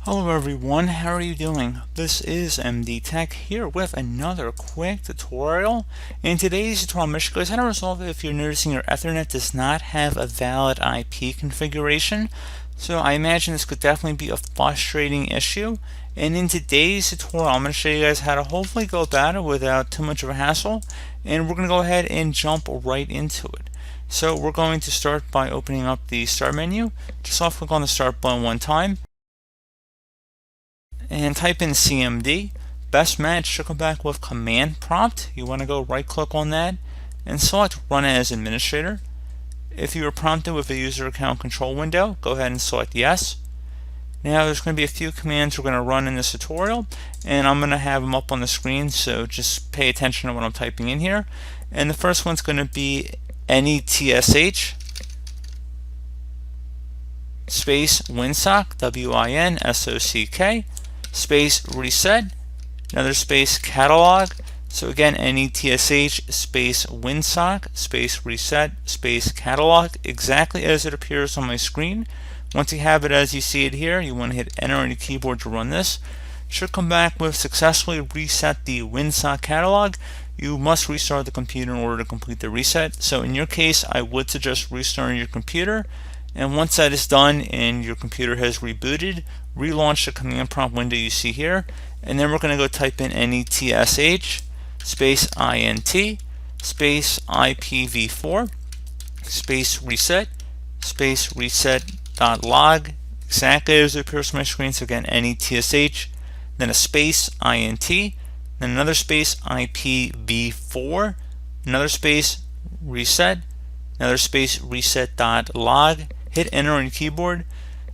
Hello everyone, how are you doing? This is MD Tech here with another quick tutorial. In today's tutorial, I'm going to show you guys how to resolve it if you're noticing your Ethernet does not have a valid IP configuration. So I imagine this could definitely be a frustrating issue. And in today's tutorial, I'm going to show you guys how to hopefully go about it without too much of a hassle. And we're going to go ahead and jump right into it. So we're going to start by opening up the Start menu. Just left click on the Start button one time and type in CMD. Best match should come back with command prompt. You want to go right click on that and select Run as Administrator. If you are prompted with a user account control window, go ahead and select Yes. Now there's going to be a few commands we're going to run in this tutorial, and I'm going to have them up on the screen, so just pay attention to what I'm typing in here. And the first one's going to be netsh space winsock, WINSOCK, space reset, another space catalog. So again, netsh space winsock space reset space catalog, exactly as it appears on my screen. Once you have it as you see it here, you want to hit enter on your keyboard to run this. It should come back with successfully reset the winsock catalog. You must restart the computer in order to complete the reset. So in your case, I would suggest restarting your computer. And once that is done and your computer has rebooted, relaunch the command prompt window you see here, and then we're going to go type in netsh space int space IPv4 space reset.log, exactly as it appears on my screen. So again, netsh, then a space int, then another space IPv4, another space reset, another space reset.log. Hit enter on your keyboard.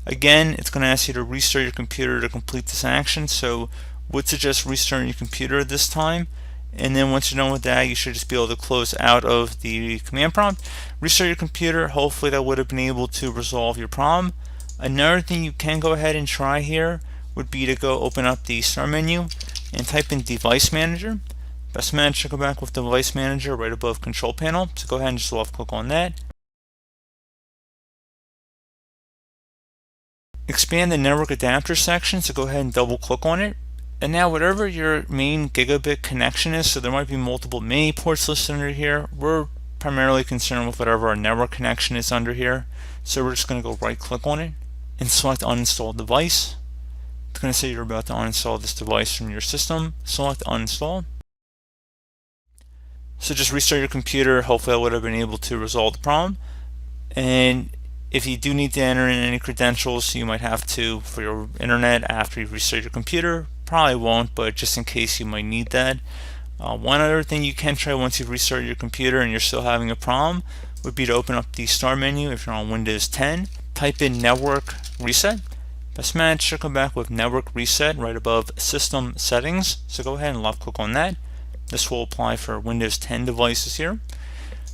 Again, it's going to ask you to restart your computer to complete this action, so would suggest restarting your computer this time. And then once you're done with that, you should just be able to close out of the command prompt, restart your computer. Hopefully that would have been able to resolve your problem. Another thing you can go ahead and try here would be to go open up the Start menu and type in Device Manager. Best match should go back with Device Manager right above Control Panel, so go ahead and just left click on that. Expand the network adapter section, so go ahead and double click on it. And now whatever your main gigabit connection is, so there might be multiple mini ports listed under here, we're primarily concerned with whatever our network connection is under here. So we're just going to go right click on it and select uninstall device. It's going to say you're about to uninstall this device from your system. Select uninstall. So just restart your computer. Hopefully I would have been able to resolve the problem. And if you do need to enter in any credentials, you might have to for your internet after you restart your computer. Probably won't, but just in case you might need that. One other thing you can try once you've restarted your computer and you're still having a problem would be to open up the Start menu if you're on Windows 10. Type in network reset. Best match should come back with network reset right above system settings. So go ahead and left click on that. This will apply for Windows 10 devices here.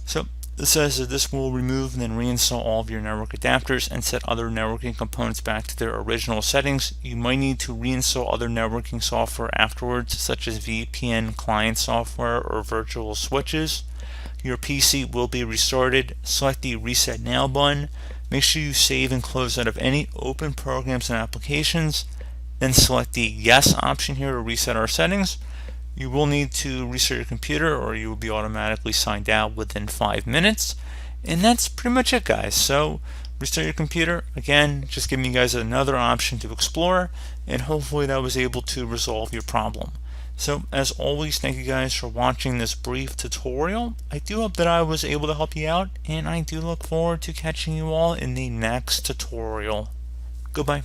So it says that this will remove and then reinstall all of your network adapters and set other networking components back to their original settings. You might need to reinstall other networking software afterwards, such as VPN client software or virtual switches. Your PC will be restarted. Select the Reset Now button. Make sure you save and close out of any open programs and applications. Then select the Yes option here to reset our settings. You will need to restart your computer or you will be automatically signed out within 5 minutes. And that's pretty much it, guys. So restart your computer. Again, just giving you guys another option to explore, and hopefully that was able to resolve your problem. So as always, thank you guys for watching this brief tutorial. I do hope that I was able to help you out, and I do look forward to catching you all in the next tutorial. Goodbye.